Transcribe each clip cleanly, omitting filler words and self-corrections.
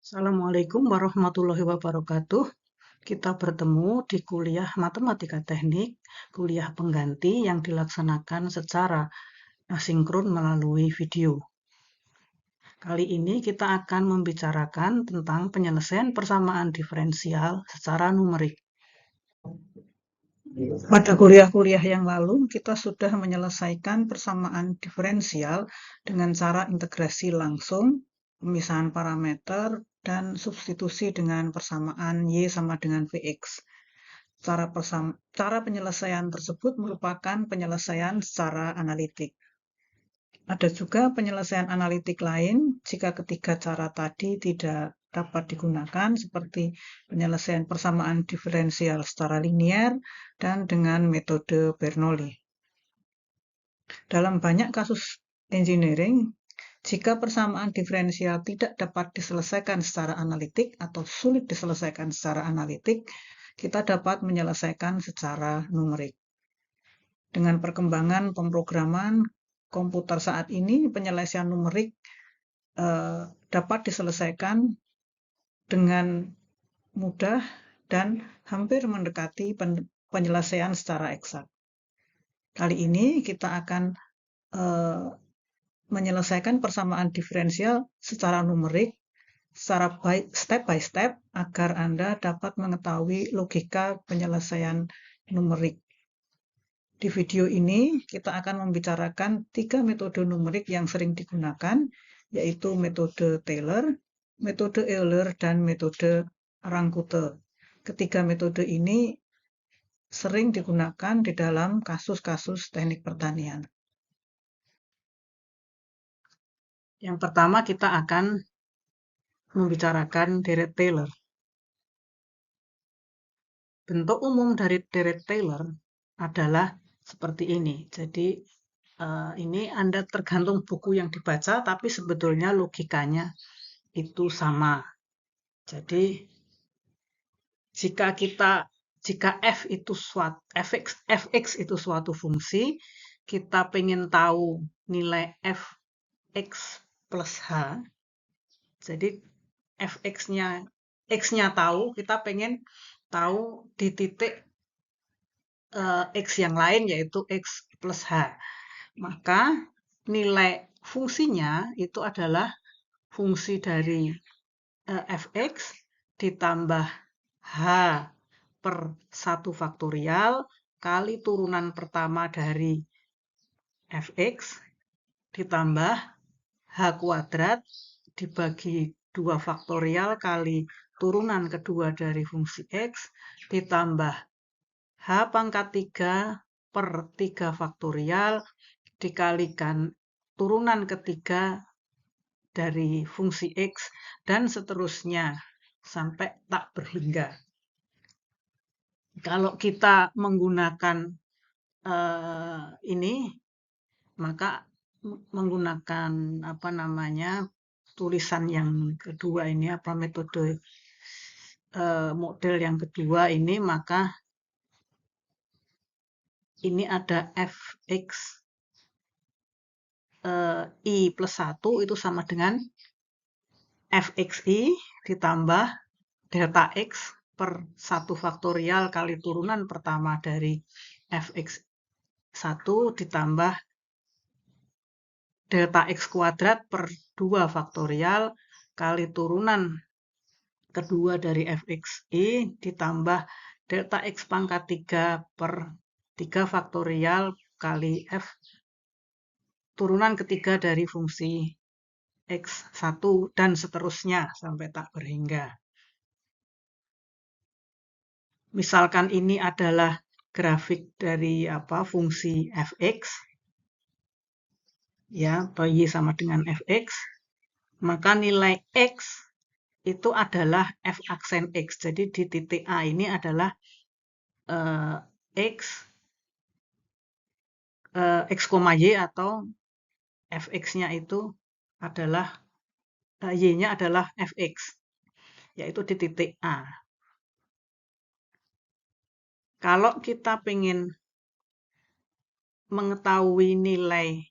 Assalamualaikum warahmatullahi wabarakatuh. Kita bertemu di kuliah Matematika Teknik, kuliah pengganti yang dilaksanakan secara asinkron melalui video. Kali ini kita akan membicarakan tentang penyelesaian persamaan diferensial secara numerik. Pada kuliah-kuliah yang lalu, kita sudah menyelesaikan persamaan diferensial dengan cara integrasi langsung, pemisahan parameter, dan substitusi dengan persamaan Y sama dengan Vx. Cara penyelesaian tersebut merupakan penyelesaian secara analitik. Ada juga penyelesaian analitik lain jika ketiga cara tadi tidak dapat digunakan, seperti penyelesaian persamaan diferensial secara linier dan dengan metode Bernoulli. Dalam banyak kasus engineering, jika persamaan diferensial tidak dapat diselesaikan secara analitik atau sulit diselesaikan secara analitik, kita dapat menyelesaikan secara numerik. Dengan perkembangan pemrograman komputer saat ini, penyelesaian numerik dapat diselesaikan dengan mudah dan hampir mendekati penyelesaian secara eksak. Kali ini kita akan menyelesaikan persamaan diferensial secara numerik, secara step by step, agar Anda dapat mengetahui logika penyelesaian numerik. Di video ini, kita akan membicarakan 3 metode numerik yang sering digunakan, yaitu metode Taylor, metode Euler, dan metode Rank-Kute. Ketiga metode ini sering digunakan di dalam kasus-kasus teknik pertanian. Yang pertama kita akan membicarakan deret Taylor. Bentuk umum dari deret Taylor adalah seperti ini. Jadi ini Anda tergantung buku yang dibaca, tapi sebetulnya logikanya itu sama. Jadi jika fx itu suatu fungsi, kita pengen tahu nilai fx plus h. Jadi x-nya tahu, kita pengen tahu di titik x yang lain, yaitu x plus h. Maka nilai fungsinya itu adalah fungsi dari fx ditambah h per 1 faktorial kali turunan pertama dari fx ditambah h kuadrat dibagi 2 faktorial kali turunan kedua dari fungsi x ditambah h pangkat 3 per 3 faktorial dikalikan turunan ketiga dari fungsi x dan seterusnya sampai tak berhingga. Kalau kita menggunakan ini, maka menggunakan tulisan yang kedua ini, metode model yang kedua ini, maka ini ada fx i plus 1 itu sama dengan fxi ditambah delta x per 1 faktorial kali turunan pertama dari fx1 ditambah delta x kuadrat per 2 faktorial kali turunan kedua dari fxi ditambah delta x pangkat 3 per 3 faktorial kali f turunan ketiga dari fungsi x1 dan seterusnya sampai tak berhingga. Misalkan ini adalah grafik dari fungsi fx, ya, atau y sama dengan fx, maka nilai x itu adalah f aksen x. Jadi di titik A ini adalah x, y atau fx-nya itu adalah y-nya adalah fx, yaitu di titik A. Kalau kita ingin mengetahui nilai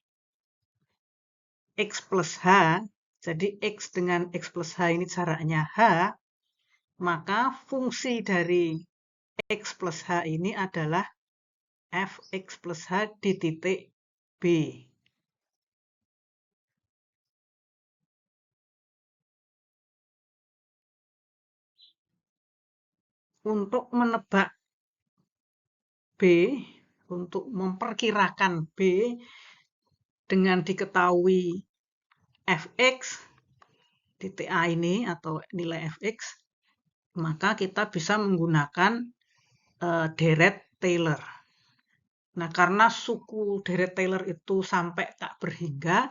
x plus h, Jadi X dengan X plus H ini jaraknya H, maka fungsi dari X plus H ini adalah Fx plus H di titik B. Untuk menebak B, untuk memperkirakan B dengan diketahui Fx, titik A ini atau nilai Fx, maka kita bisa menggunakan deret Taylor. Nah, karena suku deret Taylor itu sampai tak berhingga,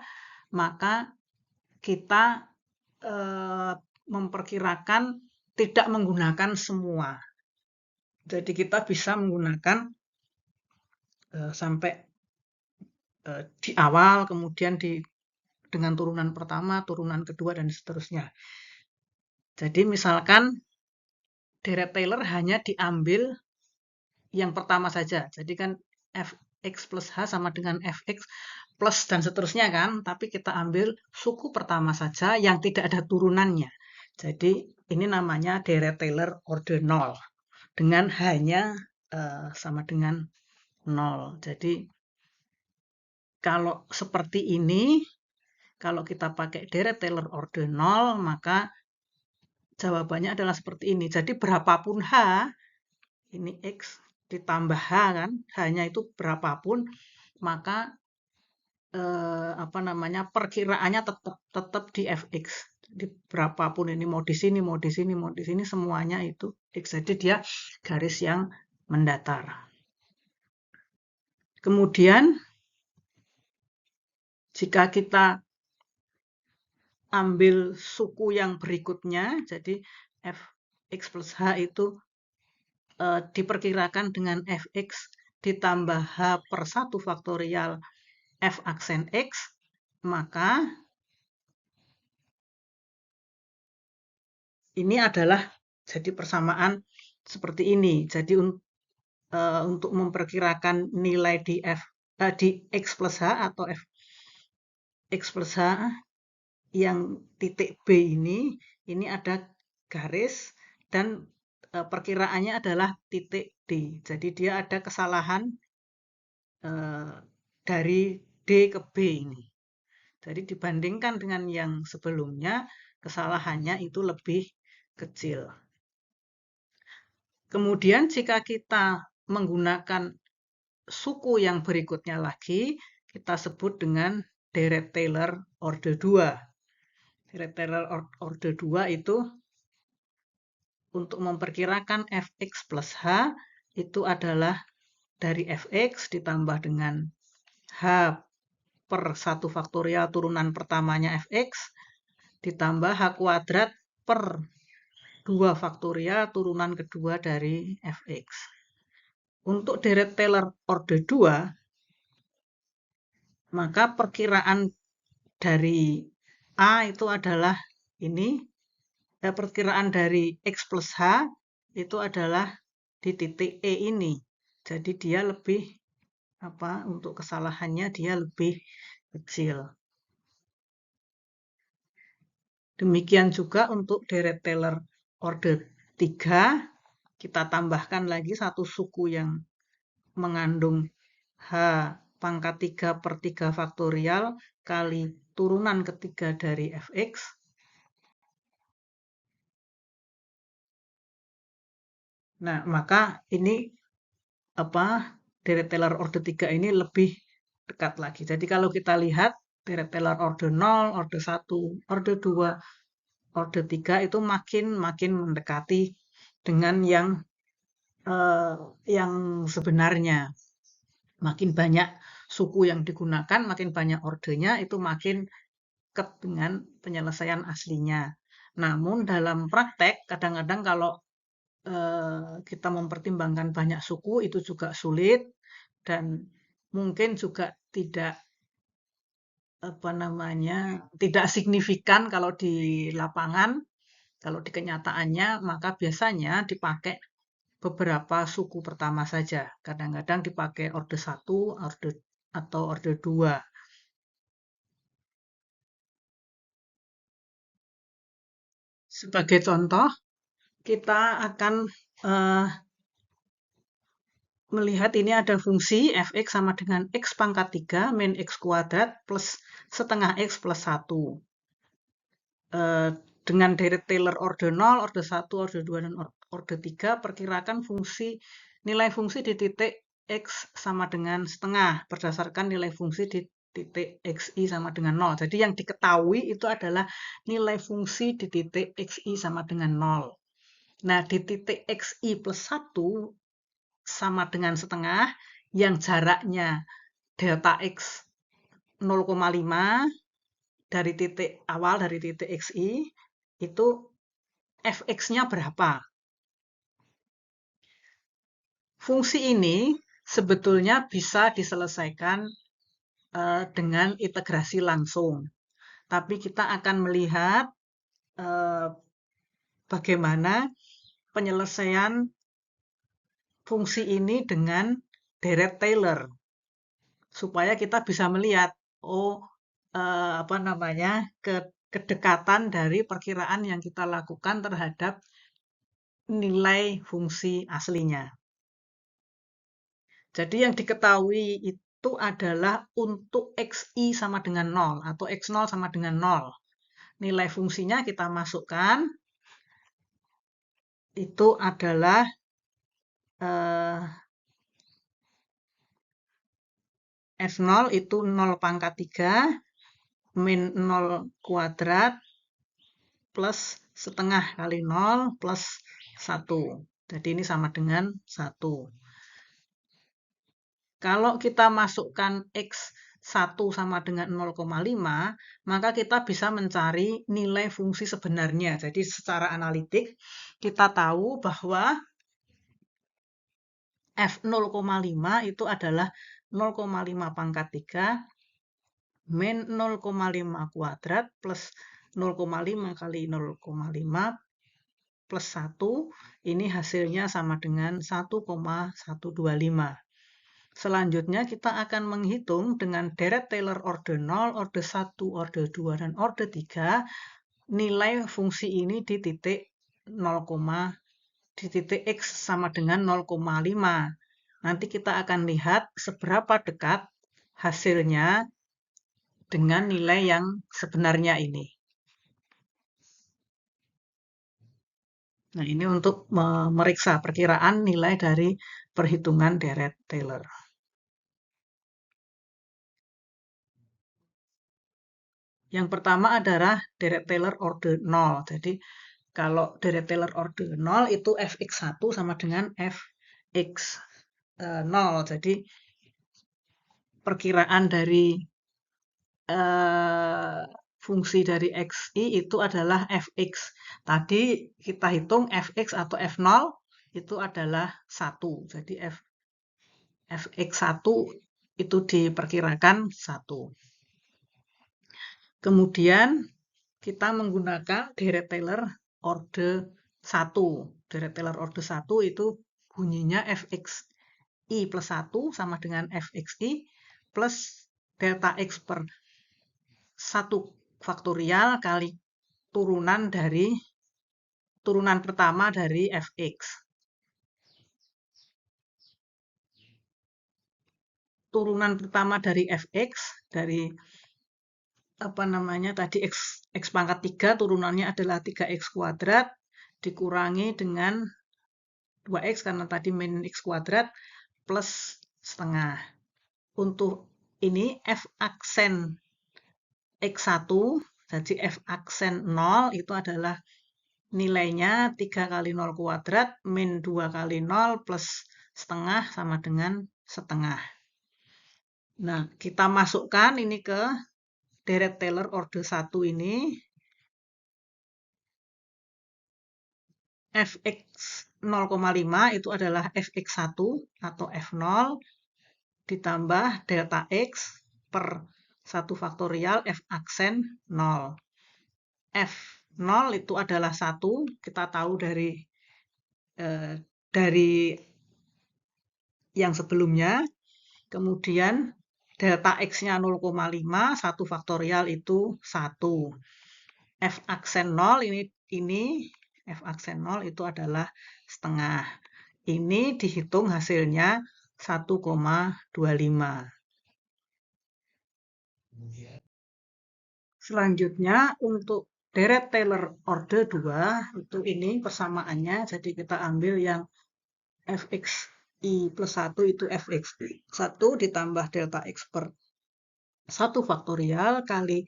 maka kita memperkirakan tidak menggunakan semua. Jadi kita bisa menggunakan sampai di awal, kemudian dengan turunan pertama, turunan kedua, dan seterusnya. Jadi misalkan deret Taylor hanya diambil yang pertama saja. Jadi kan Fx plus H sama dengan Fx plus dan seterusnya kan. Tapi kita ambil suku pertama saja yang tidak ada turunannya. Jadi ini namanya deret Taylor order 0. Dengan hanya sama dengan 0. Jadi kalau seperti ini, kalau kita pakai deret Taylor order 0, maka jawabannya adalah seperti ini. Jadi berapapun H, ini X ditambah H kan, H-nya itu berapapun, maka perkiraannya tetap di Fx. Jadi berapapun ini mau di sini, mau di sini, mau di sini, semuanya itu X. Jadi dia garis yang mendatar. Kemudian jika kita ambil suku yang berikutnya, jadi Fx plus H itu diperkirakan dengan Fx ditambah H per 1 faktorial F aksen X, maka ini adalah jadi persamaan seperti ini. Jadi untuk memperkirakan nilai di di X plus H atau X plus H yang titik B ini ada garis dan perkiraannya adalah titik D. Jadi dia ada kesalahan dari D ke B ini. Jadi dibandingkan dengan yang sebelumnya, kesalahannya itu lebih kecil. Kemudian jika kita menggunakan suku yang berikutnya lagi, kita sebut dengan deret Taylor order 2. Deret Taylor order 2 itu untuk memperkirakan Fx plus H itu adalah dari Fx ditambah dengan H per 1 faktorial turunan pertamanya Fx ditambah H kuadrat per 2 faktorial turunan kedua dari Fx. Untuk deret Taylor order 2, maka perkiraan dari A itu adalah ini, perkiraan dari X plus H itu adalah di titik E ini. Jadi dia lebih, untuk kesalahannya dia lebih kecil. Demikian juga untuk deret Taylor order 3, kita tambahkan lagi satu suku yang mengandung H pangkat 3 per 3 faktorial kali turunan ketiga dari Fx. Nah, maka ini deret Taylor order 3 ini lebih dekat lagi. Jadi kalau kita lihat deret Taylor order 0, order 1, order 2, order 3 itu makin mendekati dengan yang sebenarnya. Makin banyak suku yang digunakan, makin banyak ordernya, itu makin dekat dengan penyelesaian aslinya. Namun dalam praktek, kadang-kadang kalau kita mempertimbangkan banyak suku, itu juga sulit, dan mungkin juga tidak tidak signifikan kalau di lapangan. Kalau di kenyataannya, maka biasanya dipakai beberapa suku pertama saja. Kadang-kadang dipakai order 1 atau order 2. Sebagai contoh, kita akan melihat ini ada fungsi fx sama dengan x pangkat 3 min x kuadrat plus setengah x plus 1. Dengan deret Taylor orde 0, orde 1, orde 2, dan orde 3, perkirakan nilai fungsi di titik x sama dengan setengah berdasarkan nilai fungsi di titik xi sama dengan 0. Jadi yang diketahui itu adalah nilai fungsi di titik xi sama dengan 0. Nah, di titik xi plus 1 sama dengan setengah, yang jaraknya delta x 0,5 dari titik awal, dari titik xi, itu fx-nya berapa. Fungsi ini sebetulnya bisa diselesaikan dengan integrasi langsung. Tapi kita akan melihat bagaimana penyelesaian fungsi ini dengan deret Taylor. Supaya kita bisa melihat, kedekatan dari perkiraan yang kita lakukan terhadap nilai fungsi aslinya. Jadi yang diketahui itu adalah untuk xi sama dengan 0 atau x0 sama dengan 0. Nilai fungsinya kita masukkan, itu adalah f0 itu 0 pangkat 3 min 0 kuadrat plus setengah kali 0 plus 1. Jadi ini sama dengan 1. Kalau kita masukkan x1 sama dengan 0,5, maka kita bisa mencari nilai fungsi sebenarnya. Jadi secara analitik, kita tahu bahwa f0,5 itu adalah 0,5 pangkat 3 min 0,5 kuadrat plus 0,5 kali 0,5 plus 1, ini hasilnya sama dengan 1,125. Selanjutnya kita akan menghitung dengan deret Taylor orde 0, orde 1, orde 2, dan orde 3, nilai fungsi ini di titik 0, di titik x sama dengan 0,5. Nanti kita akan lihat seberapa dekat hasilnya dengan nilai yang sebenarnya ini. Nah, ini untuk memeriksa perkiraan nilai dari perhitungan deret Taylor. Yang pertama adalah deret Taylor orde 0. Jadi, kalau deret Taylor orde 0 itu fx1 sama dengan fx0. Jadi, perkiraan dari fungsi dari xi itu adalah fx. Tadi kita hitung fx atau f0 itu adalah 1. Jadi fx1 itu diperkirakan 1. Kemudian kita menggunakan deret Taylor orde 1. Deret Taylor orde 1 itu bunyinya fxi plus 1 sama dengan fxi plus delta x per 1 faktorial kali turunan pertama dari fx. Turunan pertama dari fx, dari tadi x pangkat 3 turunannya adalah 3x kuadrat dikurangi dengan 2x karena tadi min x kuadrat plus setengah. Untuk ini f aksen x1, jadi f aksen 0 itu adalah nilainya 3 kali 0 kuadrat min 2 kali 0 plus setengah sama dengan setengah. Nah, kita masukkan ini ke deret Taylor orde 1 ini. fx 0,5 itu adalah fx1 atau f0 ditambah delta x per 1 faktorial f aksen 0. f0 itu adalah 1, kita tahu dari yang sebelumnya. Kemudian delta x-nya 0,5, 1 faktorial itu 1. F aksen 0 ini F aksen 0 itu adalah setengah. Ini dihitung hasilnya 1,25. Selanjutnya untuk deret Taylor order 2, itu ini persamaannya. Jadi kita ambil yang fxi plus 1 itu fxi 1 ditambah delta x per 1 faktorial kali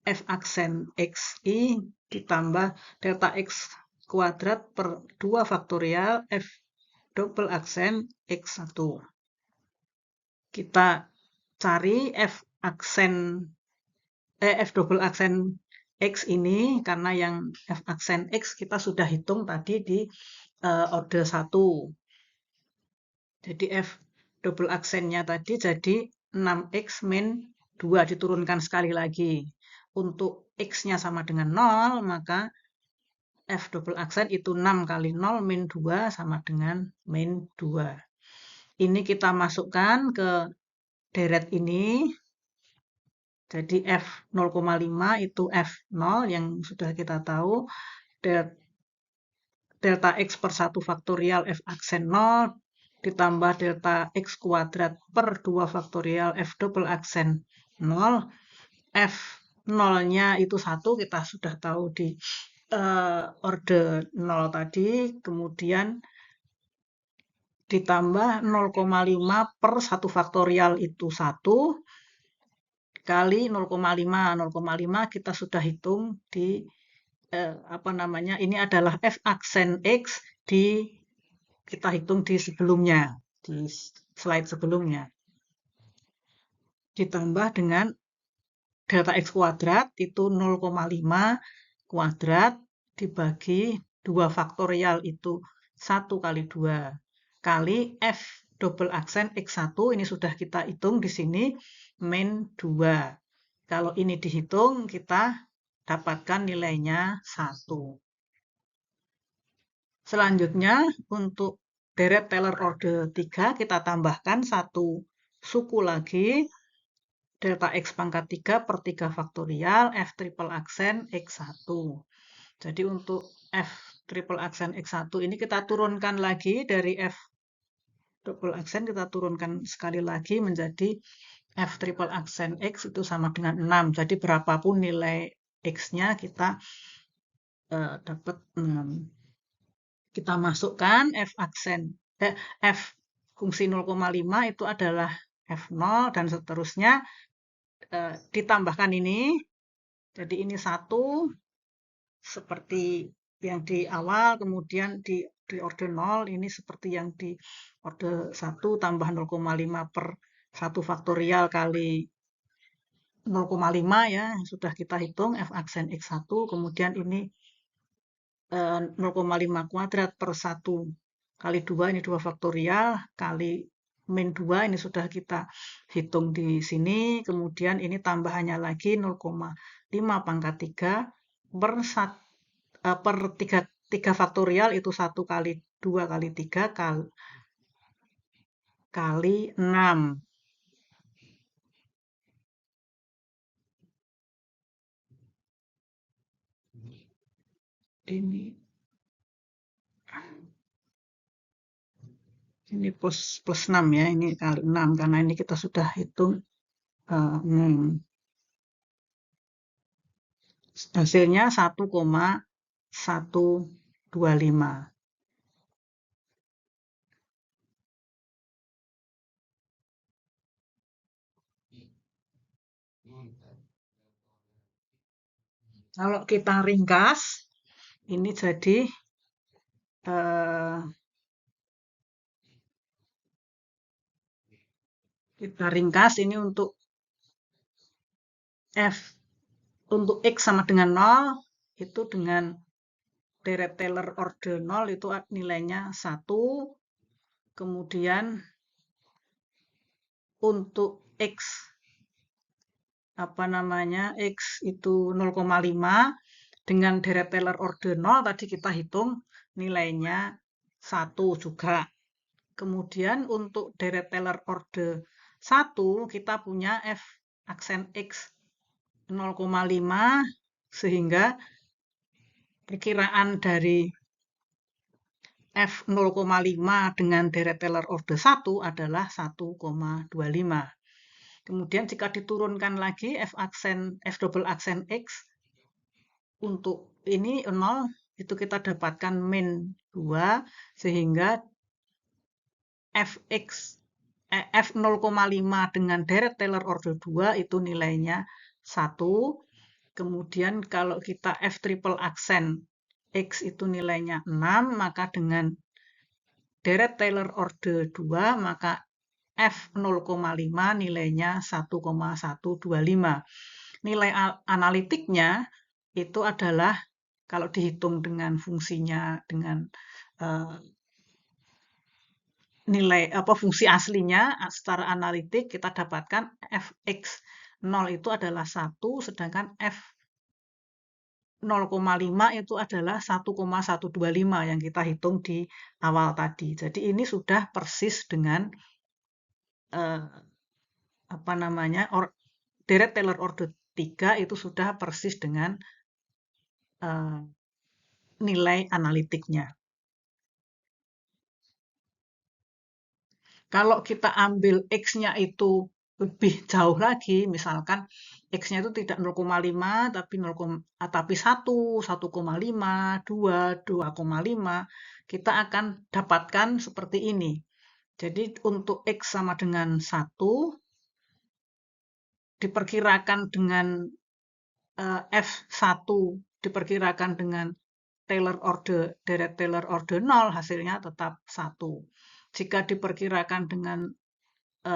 f aksen xi ditambah delta x kuadrat per 2 faktorial f double aksen x1. Kita cari f double aksen x ini, karena yang f aksen x kita sudah hitung tadi di order 1. Jadi f double aksennya tadi jadi 6x min 2 diturunkan sekali lagi. Untuk x-nya sama dengan 0, maka f double aksen itu 6 kali 0 min 2 sama dengan min 2. Ini kita masukkan ke deret ini. Jadi F 0,5 itu F0 yang sudah kita tahu. Delta X per 1 faktorial F aksen 0 ditambah delta X kuadrat per 2 faktorial F double aksen 0. F0-nya itu 1, kita sudah tahu di order 0 tadi. Kemudian ditambah 0,5 per 1 faktorial itu 1. Kali 0,5. 0,5 kita sudah hitung di ini adalah f aksen x kita hitung di sebelumnya, di slide sebelumnya. Ditambah dengan delta x kuadrat itu 0,5 kuadrat dibagi 2 faktorial itu 1 kali 2 kali f double aksen x1 ini sudah kita hitung di sini min 2. Kalau ini dihitung, kita dapatkan nilainya 1. Selanjutnya, untuk deret Taylor order 3, kita tambahkan satu suku lagi, delta x pangkat 3 per 3 faktorial, f triple aksen x1. Jadi untuk f triple aksen x1 ini kita turunkan lagi dari f double aksen, kita turunkan sekali lagi menjadi f triple aksen x itu sama dengan 6. Jadi berapapun nilai x-nya kita dapat 6. Kita masukkan f fungsi 0,5 itu adalah f0 dan seterusnya ditambahkan ini. Jadi ini 1 seperti yang di awal, kemudian di order 0 ini seperti yang di order 1 tambah 0,5 per 1 faktorial kali 0,5 ya, sudah kita hitung f aksen x1, kemudian ini 0,5 kuadrat per 1 kali 2, ini 2 faktorial, kali min 2, ini sudah kita hitung di sini, kemudian ini tambahannya lagi 0,5 pangkat 3 per 3 faktorial, itu 1 kali 2 kali 3 kali 6. Ini plus 6 ya, ini kali 6 karena ini kita sudah hitung 6. Hasilnya 1,125. Kalau kita ringkas, ini jadi kita ringkas ini untuk untuk x sama dengan 0, itu dengan deret Taylor order 0 itu nilainya 1. Kemudian untuk x x itu 0,5 dengan deret Taylor order 0 tadi kita hitung nilainya 1 juga. Kemudian untuk deret Taylor order 1 kita punya f aksen x 0,5 sehingga perkiraan dari F 0,5 dengan deret Taylor order 1 adalah 1,25. Kemudian jika diturunkan lagi F double aksen X untuk ini 0, itu kita dapatkan min 2, sehingga F 0,5 dengan deret Taylor order 2 itu nilainya 1. Kemudian kalau kita F triple aksen X itu nilainya 6, maka dengan deret Taylor order 2, maka F 0,5 nilainya 1,125. Nilai analitiknya itu adalah kalau dihitung dengan fungsinya dengan nilai fungsi aslinya secara analitik kita dapatkan Fx 0 itu adalah 1, sedangkan F 0,5 itu adalah 1,125 yang kita hitung di awal tadi. Jadi ini sudah persis dengan deret Taylor order 3 itu sudah persis dengan nilai analitiknya. Kalau kita ambil X-nya itu lebih jauh lagi, misalkan X-nya itu tidak 0,5 tapi 1, 1,5, 2, 2,5, kita akan dapatkan seperti ini. Jadi untuk X sama dengan 1 diperkirakan dengan F1 diperkirakan dengan deret Taylor order 0, hasilnya tetap 1. Jika diperkirakan dengan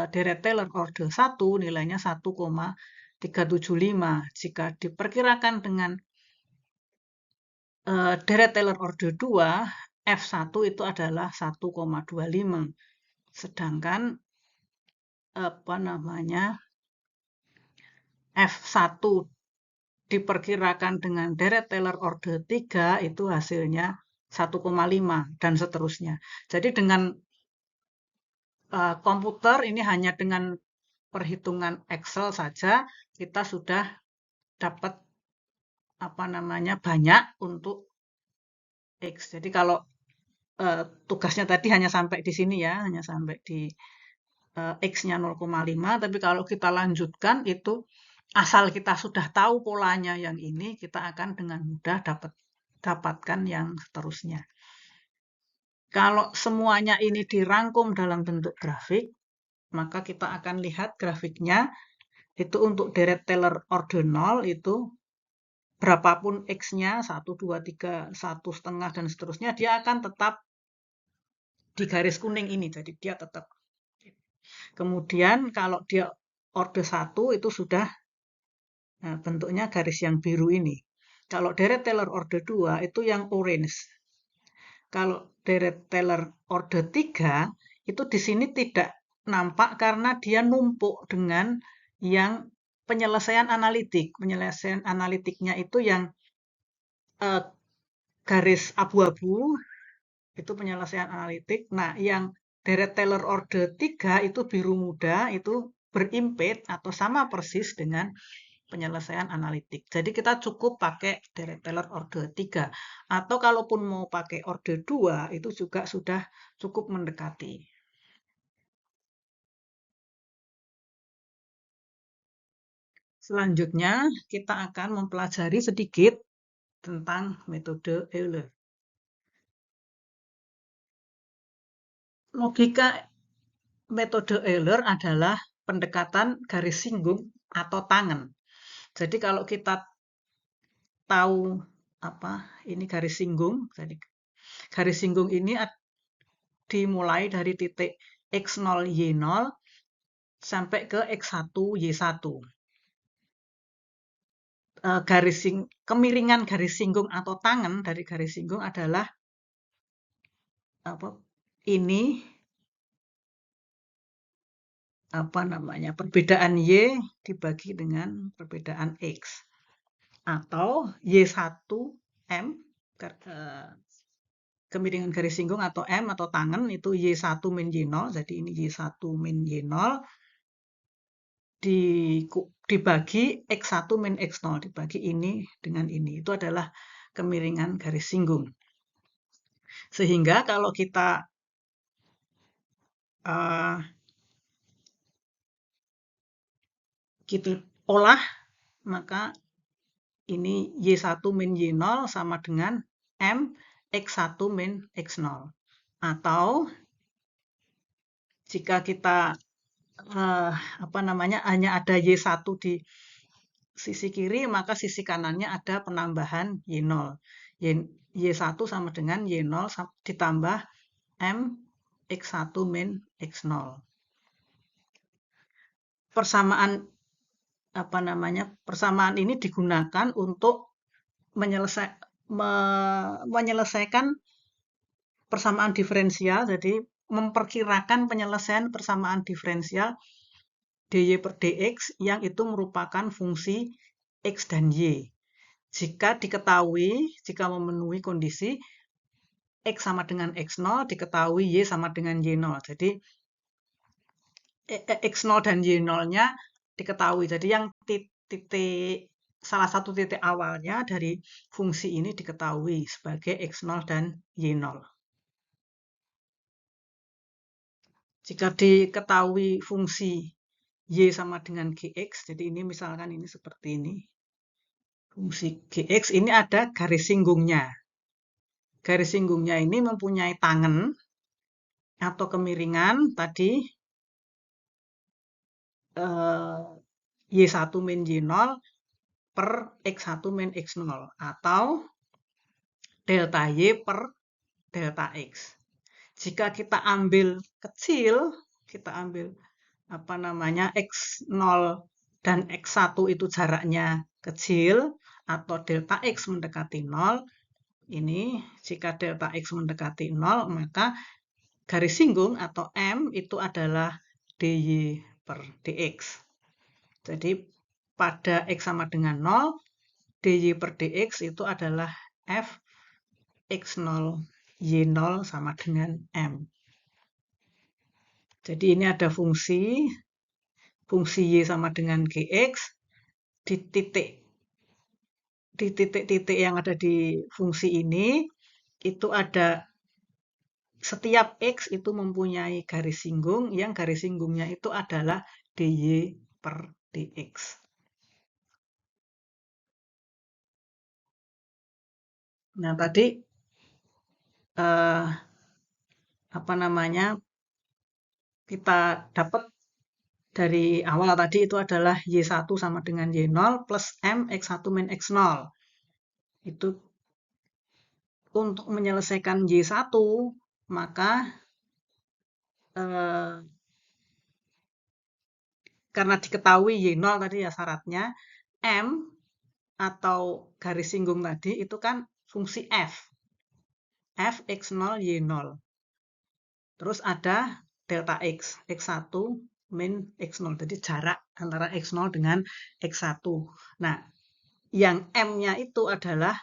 deret Taylor order 1, nilainya 1,375. Jika diperkirakan dengan deret Taylor order 2, F1 itu adalah 1,25. Sedangkan F1 diperkirakan dengan deret Taylor order 3 itu hasilnya 1,5 dan seterusnya. Jadi dengan komputer ini hanya dengan perhitungan Excel saja kita sudah dapat banyak untuk X. Jadi kalau tugasnya tadi hanya sampai di sini ya, hanya sampai di X-nya 0,5, tapi kalau kita lanjutkan itu asal kita sudah tahu polanya yang ini, kita akan dengan mudah dapatkan yang seterusnya. Kalau semuanya ini dirangkum dalam bentuk grafik, maka kita akan lihat grafiknya itu untuk deret Taylor order 0 itu berapapun X-nya, 1, 2, 3, 1,5, dan seterusnya, dia akan tetap di garis kuning ini, jadi dia tetap. Kemudian kalau dia order 1 itu sudah bentuknya garis yang biru ini. Kalau deret Taylor order 2 itu yang orange. Kalau deret Taylor order 3 itu di sini tidak nampak karena dia numpuk dengan yang penyelesaian analitik. Penyelesaian analitiknya itu yang garis abu-abu, itu penyelesaian analitik. Nah, yang deret Taylor order 3 itu biru muda, itu berimpit atau sama persis dengan penyelesaian analitik. Jadi kita cukup pakai deret Taylor order 3. Atau kalaupun mau pakai order 2, itu juga sudah cukup mendekati. Selanjutnya, kita akan mempelajari sedikit tentang metode Euler. Logika metode Euler adalah pendekatan garis singgung atau tangen. Jadi kalau kita tahu ini garis singgung, jadi garis singgung ini dimulai dari titik X0 Y0 sampai ke X1 Y1. Kemiringan garis singgung atau tangen dari garis singgung adalah ini perbedaan Y dibagi dengan perbedaan X. Atau Y1M, kemiringan garis singgung atau M atau tangen itu Y1 min Y0, jadi ini Y1 min Y0 dibagi X1 min X0, dibagi ini dengan ini. Itu adalah kemiringan garis singgung. Sehingga kalau kita olah, maka ini Y1 min Y0 sama dengan M X1 min X0. Atau jika kita hanya ada Y1 di sisi kiri, maka sisi kanannya ada penambahan Y0. Y1 sama dengan Y0 ditambah M X1 min X0. Persamaan ini digunakan untuk menyelesaikan persamaan diferensial, jadi memperkirakan penyelesaian persamaan diferensial dy per dx yang itu merupakan fungsi x dan y. Jika memenuhi kondisi x sama dengan x0, diketahui y sama dengan y0. Jadi x0 dan y0-nya diketahui. Jadi yang salah satu titik awalnya dari fungsi ini diketahui sebagai x0 dan y0. Jika diketahui fungsi y sama dengan gx, jadi ini misalkan ini seperti ini. Fungsi gx ini ada garis singgungnya. Garis singgungnya ini mempunyai tangen atau kemiringan tadi Y1 min Y0 per X1 min X0 atau delta Y per delta X. Jika kita ambil kecil, kita ambil X0 dan X1 itu jaraknya kecil atau delta X mendekati 0, ini jika delta X mendekati 0, maka garis singgung atau M itu adalah dy per dx. Jadi pada X sama dengan 0, dy per dx itu adalah f x0 y0 sama dengan M. Jadi ini ada fungsi y sama dengan gx di titik-titik yang ada di fungsi ini, itu ada setiap x itu mempunyai garis singgung, yang garis singgungnya itu adalah dy per dx. Nah, tadi kita dapat dari awal tadi itu adalah Y1 sama dengan Y0 plus M X1 min X0. Itu untuk menyelesaikan Y1, maka karena diketahui Y0 tadi ya syaratnya, M atau garis singgung tadi itu kan fungsi F. F X0 Y0. Terus ada delta X, X1 min X0. Jadi jarak antara X0 dengan X1. Nah, yang M-nya itu adalah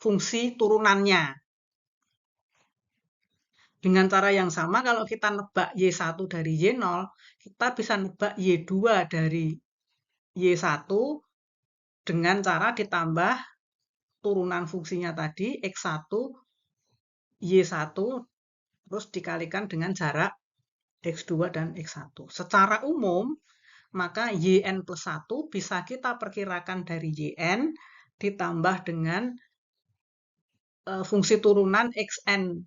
fungsi turunannya. Dengan cara yang sama, kalau kita nebak Y1 dari Y0, kita bisa nebak Y2 dari Y1 dengan cara ditambah turunan fungsinya tadi, X1, Y1, terus dikalikan dengan jarak X2 dan X1. Secara umum, maka YN plus 1 bisa kita perkirakan dari YN ditambah dengan fungsi turunan XN,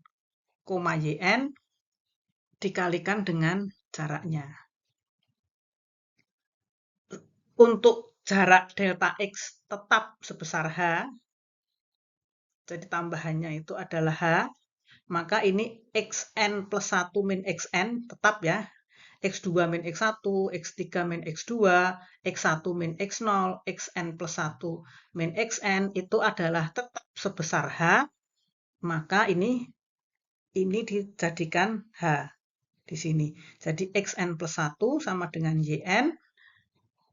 YN dikalikan dengan jaraknya. Untuk jarak delta X tetap sebesar H, jadi tambahannya itu adalah H, maka ini XN plus 1 min XN tetap ya. X2 min X1, X3 min X2, X1 min X0, Xn plus 1 min Xn itu adalah tetap sebesar H, maka ini dijadikan H di sini. Jadi Xn plus 1 sama dengan Yn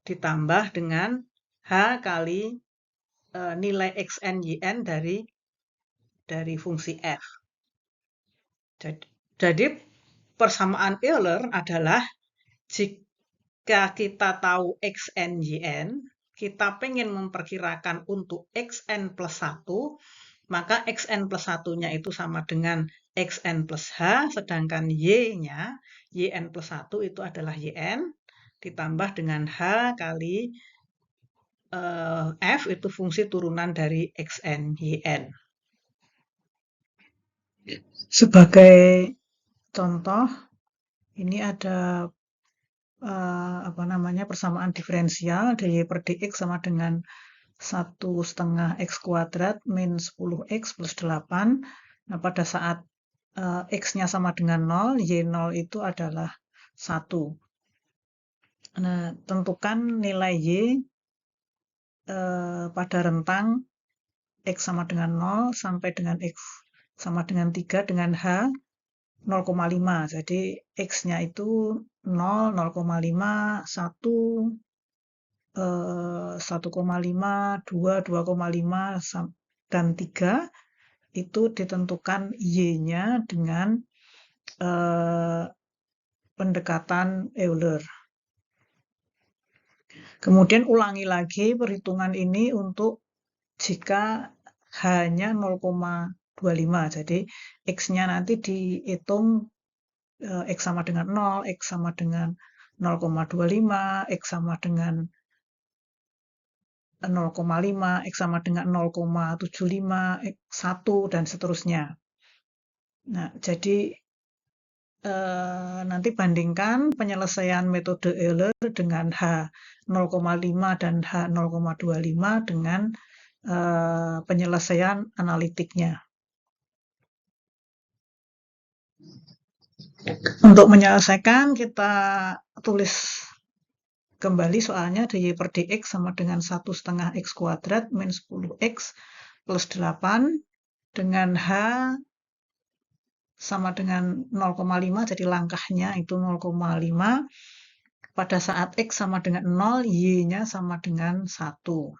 ditambah dengan H kali nilai Xn Yn dari fungsi F. Jadi persamaan Euler adalah jika kita tahu Xn Yn, kita pengen memperkirakan untuk xn plus 1, maka xn plus 1-nya itu sama dengan xn plus h, sedangkan y-nya, yn plus 1 itu adalah yn, ditambah dengan h kali f itu fungsi turunan dari xn, yn. Sebagai contoh, ini ada persamaan diferensial dy per dx sama dengan 1/2 x kuadrat min 10x plus 8. Nah, pada saat x-nya sama dengan 0, y0 itu adalah 1. Nah, tentukan nilai y pada rentang x sama dengan 0 sampai dengan x sama dengan 3 dengan h 0,5. Jadi x-nya itu 0, 0,5, 1, 1,5, 2, 2,5, dan 3 itu ditentukan y-nya dengan pendekatan Euler. Kemudian ulangi lagi perhitungan ini untuk jika h-nya 0,25. Jadi x-nya nanti dihitung x sama dengan 0, x sama dengan 0,25, x sama dengan 0,5, x sama dengan 0,75, x 1, dan seterusnya. Nah, jadi nanti bandingkan penyelesaian metode Euler dengan H 0,5 dan H 0,25 dengan penyelesaian analitiknya. Untuk menyelesaikan, kita tulis kembali soalnya dy per dx sama dengan 1/2 x kuadrat min 10x plus 8 dengan H sama dengan 0,5, jadi langkahnya itu 0,5. Pada saat x sama dengan 0, y-nya sama dengan 1.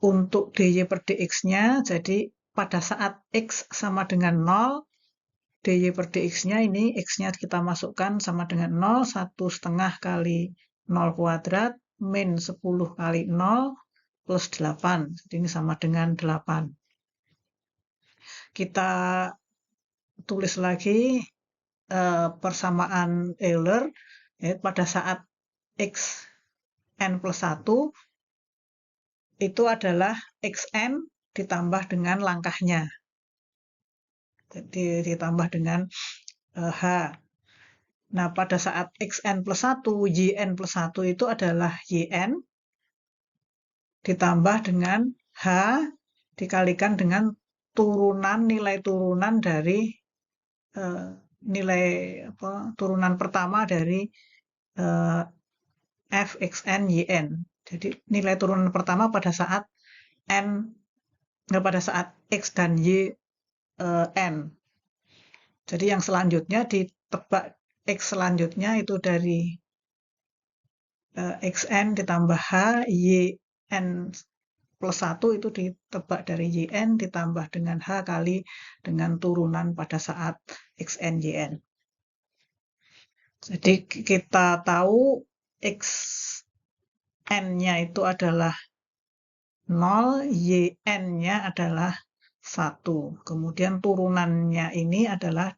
Untuk dy per dx-nya, jadi pada saat x sama dengan 0, dy per dx-nya ini x-nya kita masukkan sama dengan 0, 1/2 kali 0 kuadrat, min 10 kali 0, plus 8. Jadi ini sama dengan 8. Kita tulis lagi persamaan Euler, pada saat x n plus 1, itu adalah xn ditambah dengan langkahnya. Jadi ditambah dengan h. Nah, pada saat xn plus 1, yn plus 1 itu adalah yn ditambah dengan h dikalikan dengan nilai turunan dari turunan pertama dari f, xn, yn. Jadi nilai turunan pertama pada saat x dan y n. Jadi yang selanjutnya ditebak x selanjutnya itu dari xn ditambah h, yn plus 1 itu ditebak dari yn ditambah dengan h kali dengan turunan pada saat xn, yn. Jadi kita tahu xn-nya itu adalah 0, yn-nya adalah 1. Kemudian turunannya ini adalah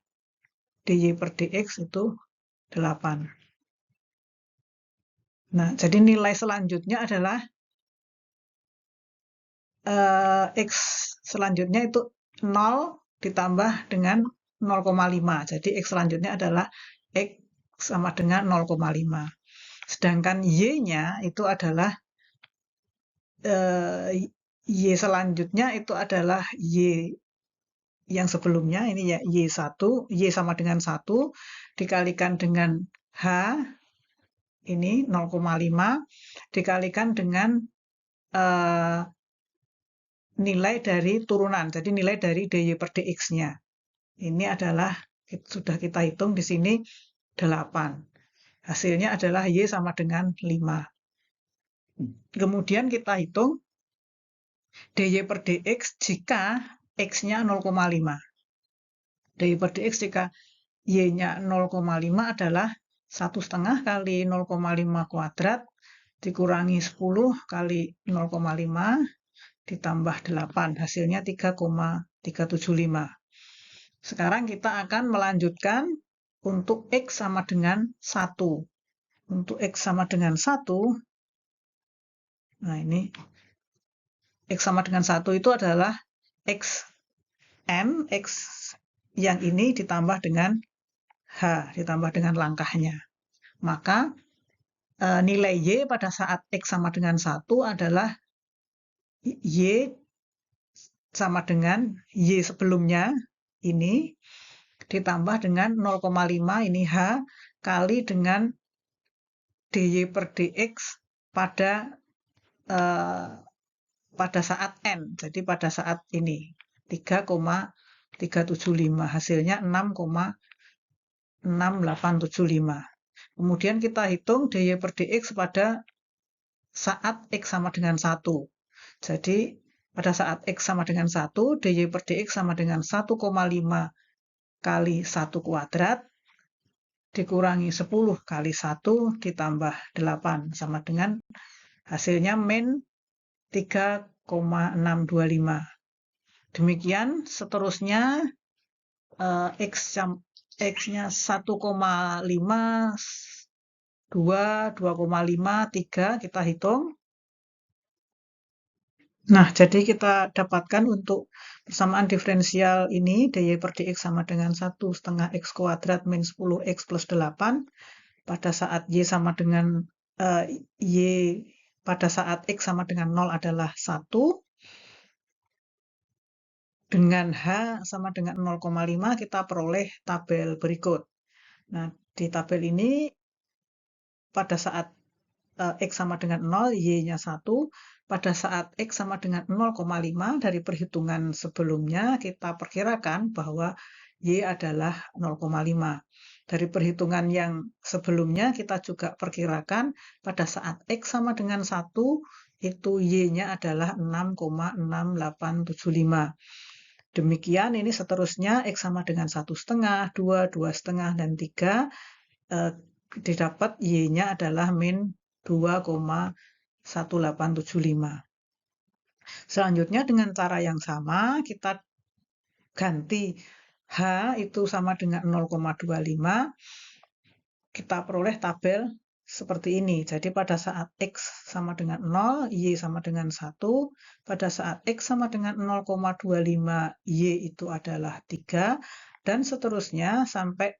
dy per dx itu 8. Nah, jadi nilai selanjutnya adalah x selanjutnya itu 0 ditambah dengan 0,5. Jadi x selanjutnya adalah x sama dengan 0,5. Sedangkan y-nya itu adalah y selanjutnya itu adalah y yang sebelumnya, ini ya y1, y sama dengan 1 dikalikan dengan h, ini 0,5 dikalikan dengan nilai dari turunan, jadi nilai dari dy per dx-nya. Ini adalah sudah kita hitung di sini 8. Hasilnya adalah y sama dengan 5. Kemudian kita hitung dy per dx jika x-nya 0,5. dy per dx jika y-nya 0,5 adalah 1/2 kali 0,5 kuadrat dikurangi 10 kali 0,5 ditambah 8, hasilnya 3,375. Sekarang kita akan melanjutkan untuk X sama dengan 1. Untuk X sama dengan 1, nah ini X sama dengan 1 itu adalah XN, X yang ini ditambah dengan H, ditambah dengan langkahnya. Maka nilai Y pada saat X sama dengan 1 adalah Y sama dengan Y sebelumnya, ini, ditambah dengan 0,5, ini H, kali dengan dy per dx pada saat N. Jadi pada saat ini, 3,375. Hasilnya 6,6875. Kemudian kita hitung dy per dx pada saat X sama dengan 1. Jadi pada saat X sama dengan 1, dy per dx sama dengan 1,5 kali 1 kuadrat dikurangi 10 kali 1 ditambah 8 sama dengan hasilnya min 3,625. Demikian seterusnya X-nya 1,5, 2, 2,5, 3 kita hitung. Nah, jadi kita dapatkan untuk persamaan diferensial ini, dy per dx sama dengan 1,5 x kuadrat min 10x plus 8, pada saat y sama dengan y pada saat x sama dengan 0 adalah 1, dengan h sama dengan 0,5 kita peroleh tabel berikut. Nah, di tabel ini pada saat X sama dengan 0, Y-nya 1. Pada saat X sama dengan 0,5 dari perhitungan sebelumnya, kita perkirakan bahwa Y adalah 0,5. Dari perhitungan yang sebelumnya, kita juga perkirakan pada saat X sama dengan 1, itu Y-nya adalah 6,6875. Demikian ini seterusnya X sama dengan 1,5, 2, 2,5, dan 3. Didapat Y-nya adalah min 2,1875. Selanjutnya dengan cara yang sama kita ganti H itu sama dengan 0,25. Kita peroleh tabel seperti ini. Jadi pada saat X sama dengan 0, Y sama dengan 1. Pada saat X sama dengan 0,25, Y itu adalah 3. Dan seterusnya sampai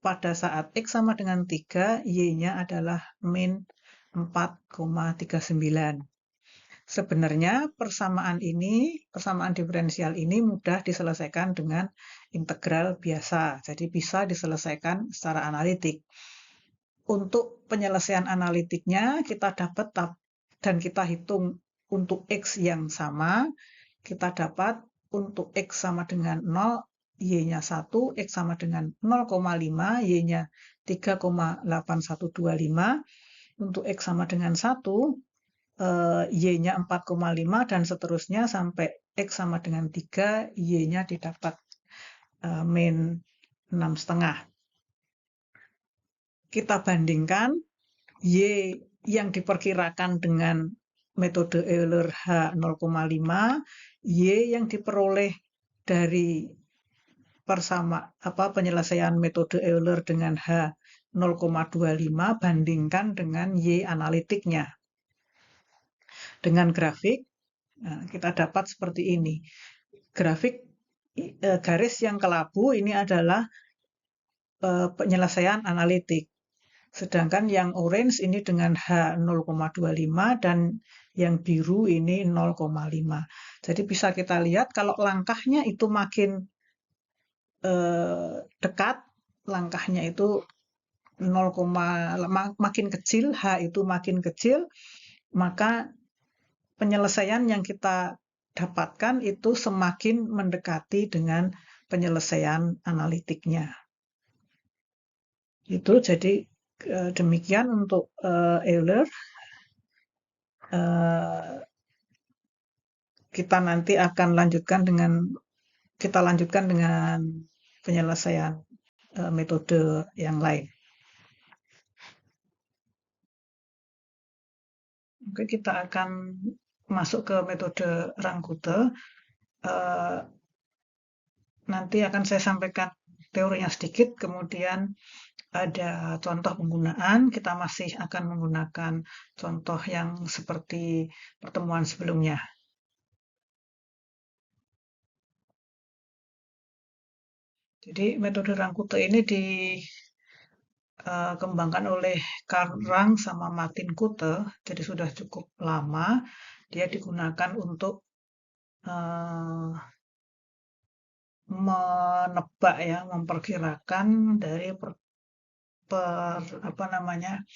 pada saat X sama dengan 3, Y-nya adalah min 4,39. Sebenarnya persamaan diferensial ini mudah diselesaikan dengan integral biasa. Jadi bisa diselesaikan secara analitik. Untuk penyelesaian analitiknya kita dapat dan kita hitung untuk X yang sama, kita dapat untuk X sama dengan 0, Y-nya 1, X sama dengan 0,5, Y-nya 3,8125. Untuk X sama dengan 1, Y-nya 4,5, dan seterusnya sampai X sama dengan 3, Y-nya didapat min 6,5. Kita bandingkan Y yang diperkirakan dengan metode Euler H0,5, Y yang diperoleh dari penyelesaian metode Euler dengan H0,25 bandingkan dengan Y analitiknya. Dengan grafik, kita dapat seperti ini. Grafik garis yang kelabu ini adalah penyelesaian analitik. Sedangkan yang orange ini dengan H0,25 dan yang biru ini 0,5. Jadi bisa kita lihat kalau langkahnya itu makin dekat, langkahnya itu 0, makin kecil, H itu makin kecil, maka penyelesaian yang kita dapatkan itu semakin mendekati dengan penyelesaian analitiknya. Itu jadi demikian untuk Euler. Kita nanti akan lanjutkan dengan penyelesaian metode yang lain. Oke, kita akan masuk ke metode Rank-Kute. Eh, Nanti akan saya sampaikan teorinya sedikit, kemudian ada contoh penggunaan. Kita masih akan menggunakan contoh yang seperti pertemuan sebelumnya. Jadi metode Rank-Kute ini dikembangkan oleh Karl Rank sama Martin Kute, jadi sudah cukup lama. Dia digunakan untuk eh, menebak ya, memperkirakan dari apa namanya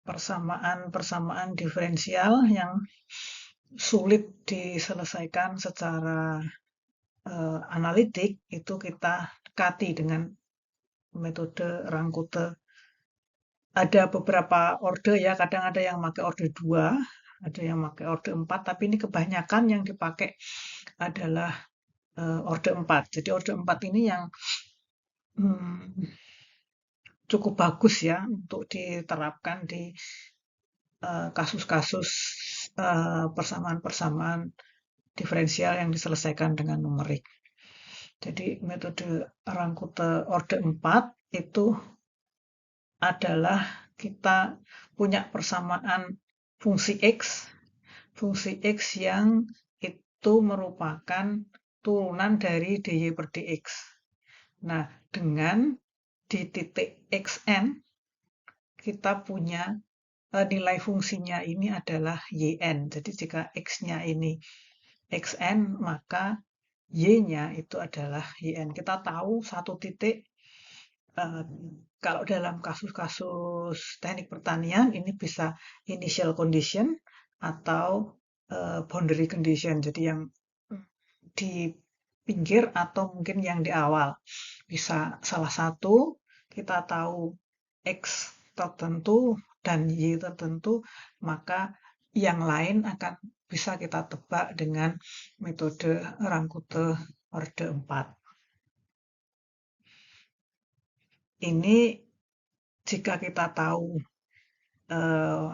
persamaan-persamaan diferensial yang sulit diselesaikan secara analitik, itu kita dekati dengan metode Rank-Kute. Ada beberapa orde ya, kadang ada yang pakai orde 2, ada yang pakai orde 4, tapi ini kebanyakan yang dipakai adalah orde 4. Jadi orde 4 ini yang hmm, cukup bagus ya untuk diterapkan di kasus-kasus persamaan-persamaan diferensial yang diselesaikan dengan numerik. Jadi metode Rank-Kute orde 4 itu adalah kita punya persamaan fungsi X yang itu merupakan turunan dari dy per dx. Nah, dengan di titik xn kita punya nilai fungsinya ini adalah yn. Jadi jika x-nya ini xn, maka y-nya itu adalah yn. Kita tahu satu titik, kalau dalam kasus-kasus teknik pertanian ini bisa initial condition atau boundary condition. Jadi yang di pinggir atau mungkin yang di awal. Bisa salah satu, kita tahu X tertentu dan Y tertentu, maka yang lain akan bisa kita tebak dengan metode Rank-Kute orde 4. Ini jika kita tahu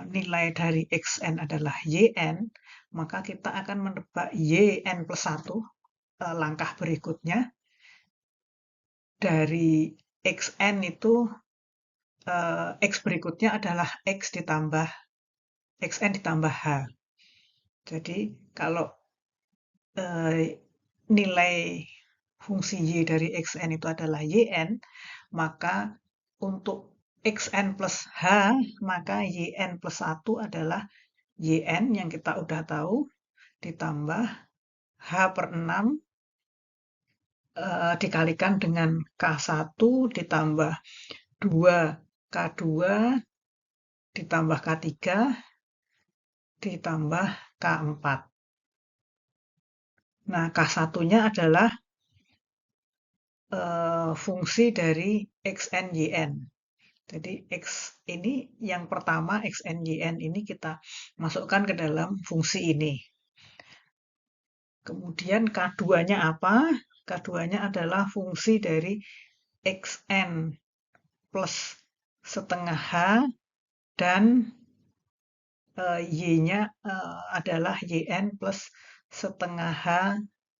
nilai dari xn adalah yn, maka kita akan menebak yn plus 1, langkah berikutnya. Dari xn itu, x berikutnya adalah xn ditambah h. Jadi kalau nilai fungsi y dari xn itu adalah yn, maka untuk xn plus h, maka yn plus 1 adalah yn yang kita udah tahu, ditambah h per 6 dikalikan dengan K1 ditambah 2K2 ditambah K3 ditambah K4. Nah, K1-nya adalah fungsi dari xn yn. Jadi x ini yang pertama xn yn ini kita masukkan ke dalam fungsi ini. Kemudian K2-nya apa? K2-nya adalah fungsi dari xn plus setengah h dan y-nya adalah yn plus setengah h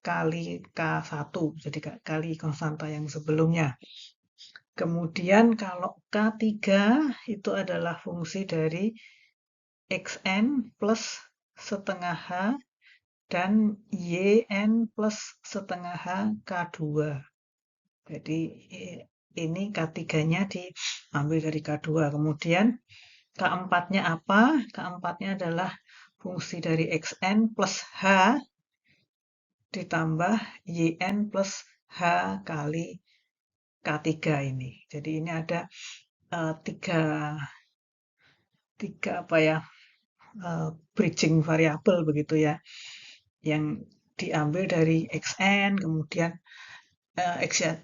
kali K1, jadi kali konstanta yang sebelumnya. Kemudian kalau K3 itu adalah fungsi dari xn plus setengah h dan yn plus setengah h K2. Jadi ini K3-nya diambil dari K2. Kemudian K4-nya apa? K4-nya adalah fungsi dari xn plus h ditambah yn plus h kali K3 ini. Jadi ini ada tiga apa ya, bridging variabel begitu ya, yang diambil dari xn, kemudian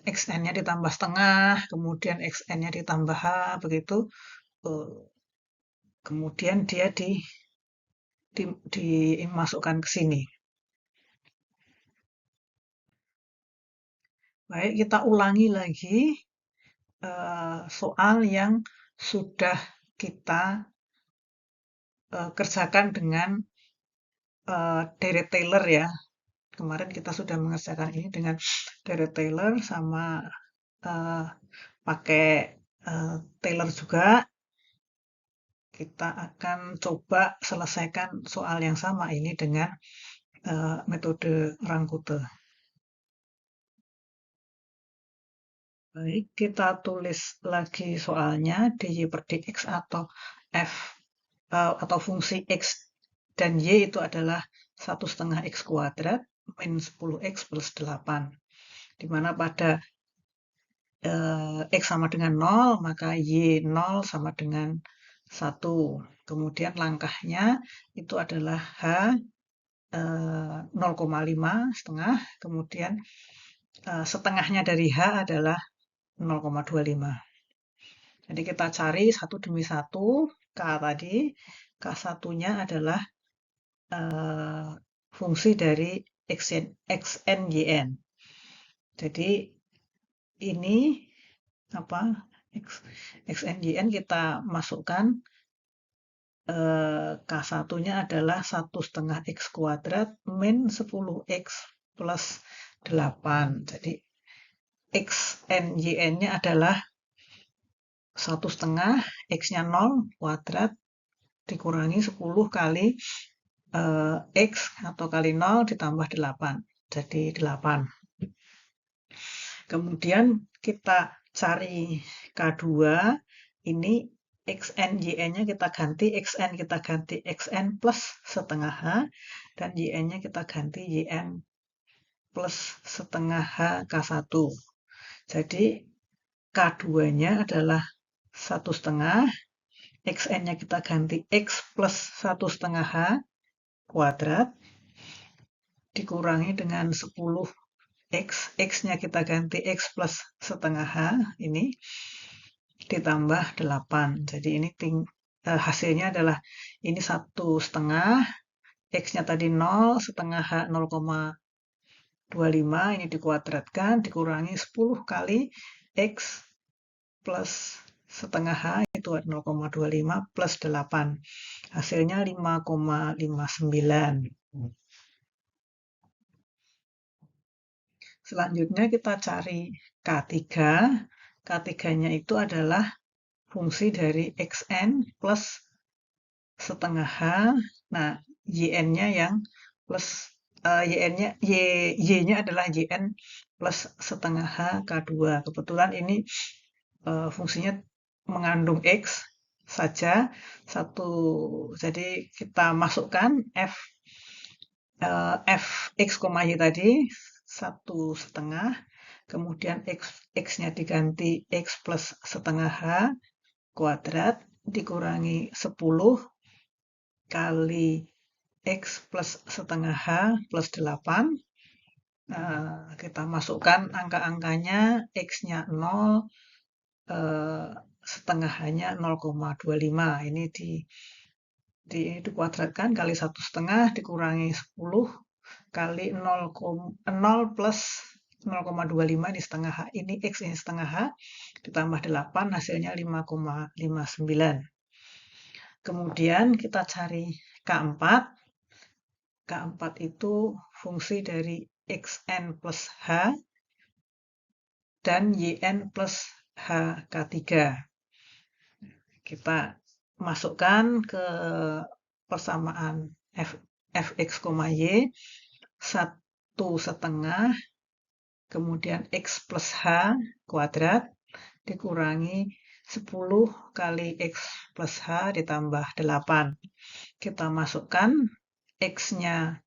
xn-nya ditambah setengah, kemudian xn-nya ditambah h, begitu. Kemudian dia dimasukkan ke sini. Baik, kita ulangi lagi soal yang sudah kita kerjakan dengan Deret Taylor ya. Kemarin kita sudah mengerjakan ini dengan Deret Taylor sama uh, pakai Taylor juga. Kita akan coba selesaikan soal yang sama ini dengan metode Rangkute. Baik, kita tulis lagi soalnya dy per dx atau f atau fungsi x dan y itu adalah 1/2 x kuadrat min 10x plus 8. Di mana pada x sama dengan 0, maka y 0 sama dengan 1. Kemudian langkahnya itu adalah h 0,5 setengah, kemudian setengahnya dari h adalah 0,25. Jadi kita cari satu demi satu K tadi. K1-nya adalah fungsi dari xn, yn. Jadi ini apa xn, yn kita masukkan. K1-nya adalah 1/2 x kuadrat min 10x plus 8. Jadi xn, yn-nya adalah 1/2 x-nya 0 kuadrat dikurangi 10 kali x atau kali 0 ditambah 8. Jadi 8. Kemudian kita cari K2. Ini xn, yn-nya kita ganti xn plus setengah h, dan yn-nya kita ganti yn plus setengah h K1. Jadi K2-nya adalah 1/2, xn-nya kita ganti x plus 1/2 h kuadrat, dikurangi dengan 10x, x-nya kita ganti x plus setengah h, ini ditambah 8. Jadi ini hasilnya adalah ini 1/2, x-nya tadi 0, setengah h 0,25, ini dikuadratkan, dikurangi 10 kali x plus setengah h, itu 0,25 plus 8. Hasilnya 5,59. Selanjutnya kita cari K3. K3-nya itu adalah fungsi dari xn plus setengah h. Nah, yn-nya yang plus y-nya adalah yn plus setengah h K2. Kebetulan ini fungsinya mengandung x saja satu. Jadi kita masukkan x, y tadi 1/2, kemudian x-nya diganti x plus setengah h kuadrat dikurangi 10 kali x plus setengah h plus 8. Kita masukkan angka-angkanya, x-nya 0, setengah h-nya 0,25. Ini dikuadratkan kali 1/2 dikurangi 10 kali 0 plus 0,25 di setengah h. Ini x, ini setengah h, ditambah 8, hasilnya 5,59. Kemudian kita cari K4. K4 itu fungsi dari xn plus h dan yn plus h K3. Kita masukkan ke persamaan fx, y 1/2, kemudian x plus h kuadrat dikurangi 10 kali x plus h ditambah 8. Kita masukkan x-nya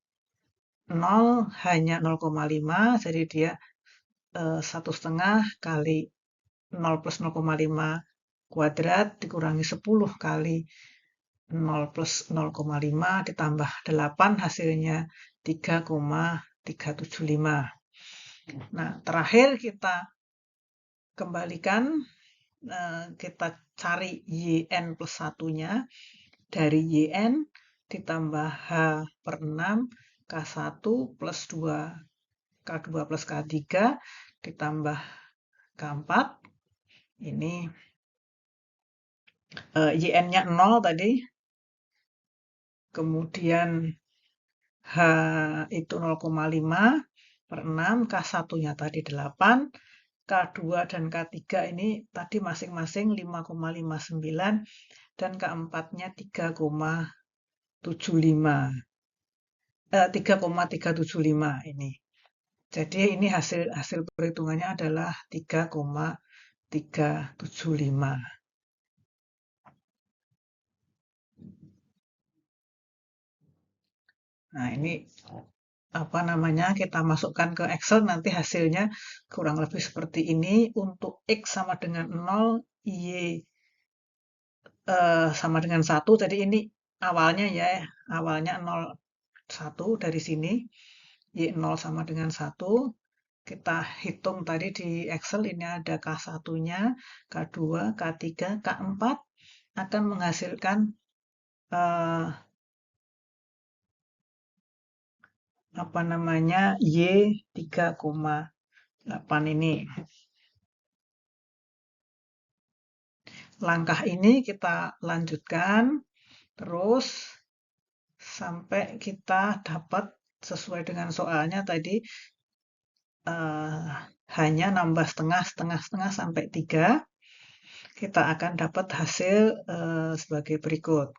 0, hanya 0,5, jadi dia 1/2 kali 0 plus 0,5 kuadrat dikurangi 10 kali 0 plus 0,5 ditambah 8, hasilnya 3,375. Nah, terakhir kita kembalikan, kita cari yn plus 1-nya. Dari yn ditambah h per 6, K1 plus 2, K2 plus K3 ditambah K4. Ini yn-nya 0 tadi, kemudian H itu 0,5/6, K1-nya tadi 8, K2 dan K3 ini tadi masing-masing 5,59, dan K4-nya 3,375 ini. Jadi ini hasil perhitungannya adalah 3,375. Nah, ini apa namanya, kita masukkan ke Excel, nanti hasilnya kurang lebih seperti ini. Untuk X sama dengan 0, Y sama dengan 1. Jadi ini awalnya ya, awalnya 0,1 dari sini. Y0 sama dengan 1. Kita hitung tadi di Excel, ini ada K1-nya, K2, K3, K4 akan menghasilkan apa namanya, Y 3,8 ini. Langkah ini kita lanjutkan terus sampai kita dapat sesuai dengan soalnya tadi, hanya nambah setengah sampai 3. Kita akan dapat hasil sebagai berikut.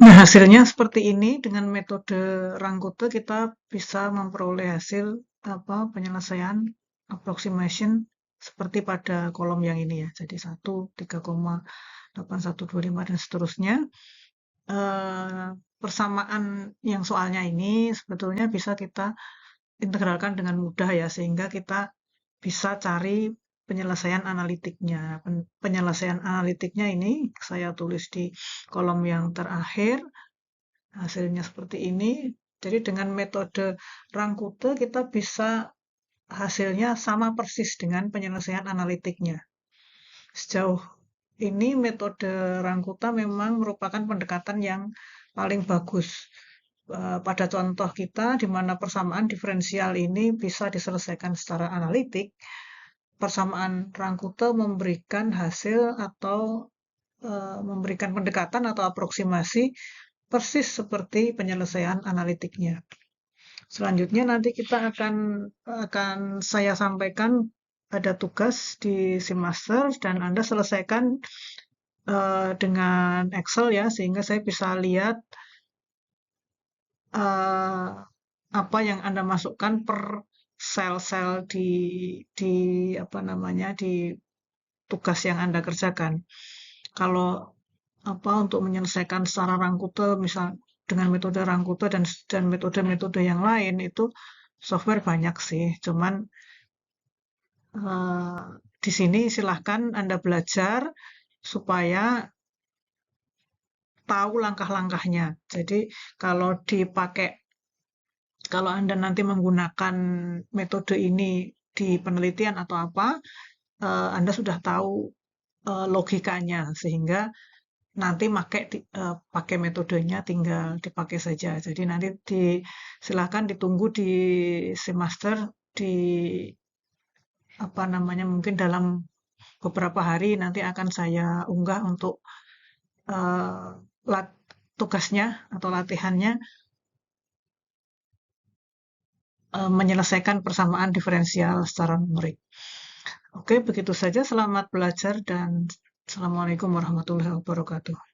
Nah, hasilnya seperti ini. Dengan metode Rangkute kita bisa memperoleh hasil penyelesaian approximation seperti pada kolom yang ini ya. Jadi 1, 3,8125 dan seterusnya. Persamaan yang soalnya ini sebetulnya bisa kita integralkan dengan mudah ya, sehingga kita bisa cari penyelesaian analitiknya. Penyelesaian analitiknya ini saya tulis di kolom yang terakhir. Hasilnya seperti ini. Jadi dengan metode Rangkute kita bisa hasilnya sama persis dengan penyelesaian analitiknya. Sejauh ini metode Rangkuta memang merupakan pendekatan yang paling bagus. Pada contoh kita di mana persamaan diferensial ini bisa diselesaikan secara analitik, persamaan Rangkuta memberikan hasil atau memberikan pendekatan atau aproksimasi persis seperti penyelesaian analitiknya. Selanjutnya nanti kita akan saya sampaikan ada tugas di Simaster dan Anda selesaikan dengan Excel ya, sehingga saya bisa lihat apa yang Anda masukkan per sel-sel di apa namanya, di tugas yang Anda kerjakan. Kalau untuk menyelesaikan secara Rangkute, misal dengan metode Rangkute dan metode-metode yang lain, itu software banyak sih. Cuman di sini silahkan Anda belajar supaya tahu langkah-langkahnya. Jadi kalau Anda nanti menggunakan metode ini di penelitian atau apa, Anda sudah tahu logikanya, sehingga nanti pakai metodenya tinggal dipakai saja. Jadi nanti silakan ditunggu di semester mungkin dalam beberapa hari nanti akan saya unggah untuk tugasnya atau latihannya menyelesaikan persamaan diferensial secara numerik. Oke, begitu saja. Selamat belajar dan Assalamualaikum warahmatullahi wabarakatuh.